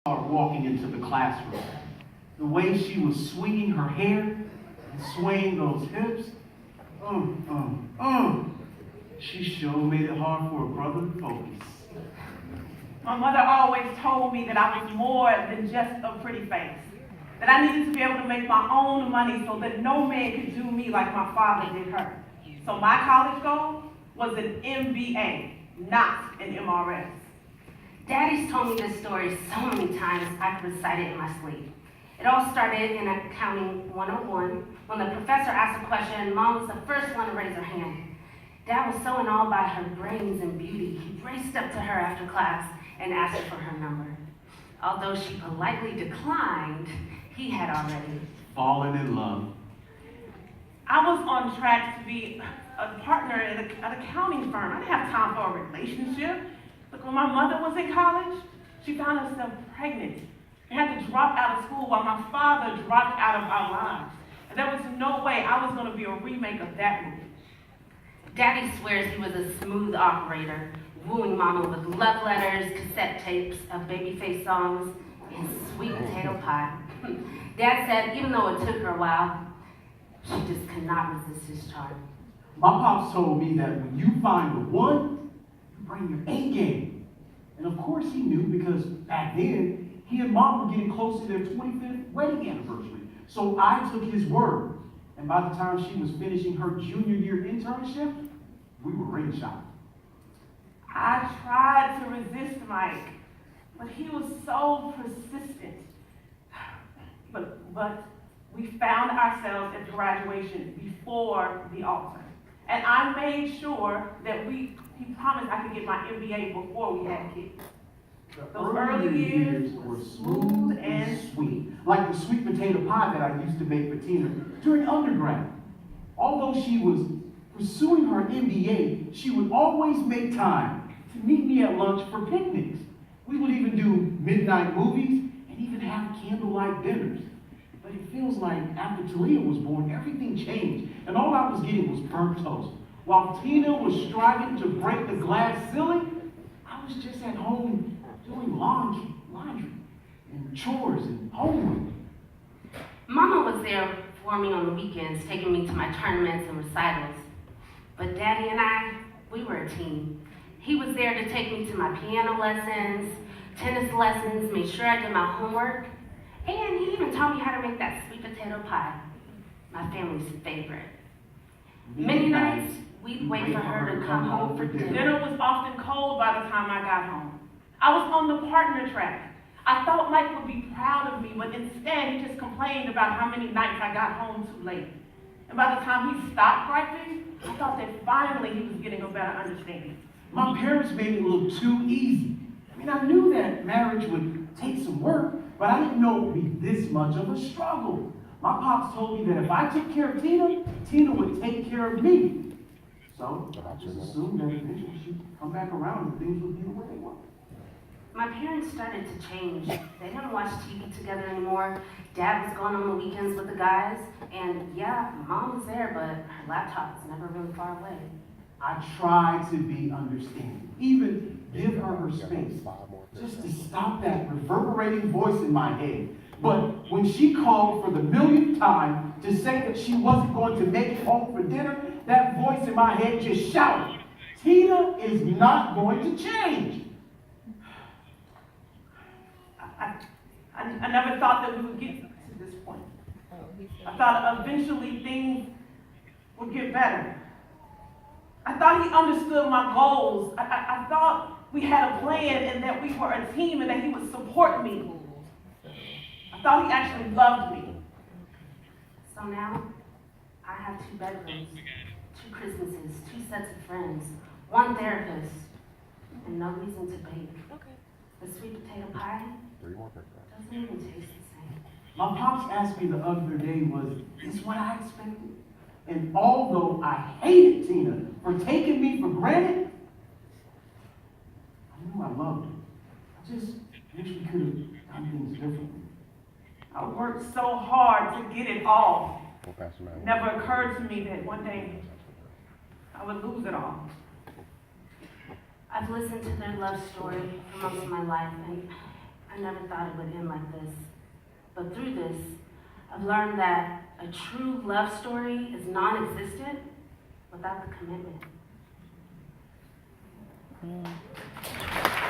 Started walking into the classroom. The way she was swinging her hair and swaying those hips, she sure made it hard for a brother to focus. My mother always told me that I was more than just a pretty face, that I needed to be able to make my own money so that no man could do me like my father did her. So my college goal was an MBA, not an MRS. Daddy's told me this story so many times I could recite it in my sleep. It all started in Accounting 101 when the professor asked a question and Mom was the first one to raise her hand. Dad was so in awe by her brains and beauty, he raced up to her after class and asked for her number. Although she politely declined, he had already Fallen in love. I was on track to be a partner at an accounting firm. I didn't have time for a relationship. But when my mother was in college, she found herself pregnant and had to drop out of school while my father dropped out of our lives. And there was no way I was going to be a remake of that movie. Daddy swears he was a smooth operator, wooing Mama with love letters, cassette tapes of babyface songs, and sweet potato pie. Dad said even though it took her a while, she just could not resist his charm. My pops told me that when you find the one, you bring your A game. And of course he knew because back then, he and Mom were getting close to their 25th wedding anniversary. So I took his word. And by the time she was finishing her junior year internship, we were ring shot. I tried to resist Mike, but he was so persistent. But we found ourselves at graduation before the altar. And I made sure that he promised I could get my MBA before we had kids. Those early years were smooth and sweet, like the sweet potato pie that I used to make for Tina during undergrad. Although she was pursuing her MBA, she would always make time to meet me at lunch for picnics. We would even do midnight movies and even have candlelight dinners. But it feels like after Talia was born, everything changed, and all I was getting was burnt toast. While Tina was striving to break the glass ceiling, I was just at home doing laundry and chores and homework. Mama was there for me on the weekends, taking me to my tournaments and recitals. But Daddy and I, we were a team. He was there to take me to my piano lessons, tennis lessons, make sure I did my homework, and he even taught me how to make that sweet potato pie, my family's favorite. Many nights, we'd wait for her to come home for dinner. Dinner was often cold by the time I got home. I was on the partner track. I thought Mike would be proud of me, but instead he just complained about how many nights I got home too late. And by the time he stopped griping, I thought that finally he was getting a better understanding. My parents made it look too easy. I mean, I knew that marriage would take some work, but I didn't know it would be this much of a struggle. My pops told me that if I took care of Tina, Tina would take care of me. So I just assumed that eventually she'd come back around and things would be the way they were. My parents started to change. They didn't watch TV together anymore. Dad was gone on the weekends with the guys. And yeah, Mom was there, but her laptop was never really far away. I tried to be understanding, even give her her space, just to stop that reverberating voice in my head. But when she called for the millionth time to say that she wasn't going to make it home for dinner, that voice in my head just shouted, Tina is not going to change. I never thought that we would get to this point. I thought eventually things would get better. I thought he understood my goals. I thought we had a plan and that we were a team and that he would support me. I thought he actually loved me. So now, I have 2 bedrooms, 2 Christmases, 2 sets of friends, 1 therapist, and no reason to bake. The sweet potato pie doesn't even taste the same. My pops asked me the other day, was this what I expected? And although I hated Tina for taking me for granted, I knew I loved her. I just wish we could have done things differently. I worked so hard to get it all. It never occurred to me that one day I would lose it all. I've listened to their love story for most of my life, and I never thought it would end like this. But through this, I've learned that a true love story is non-existent without the commitment.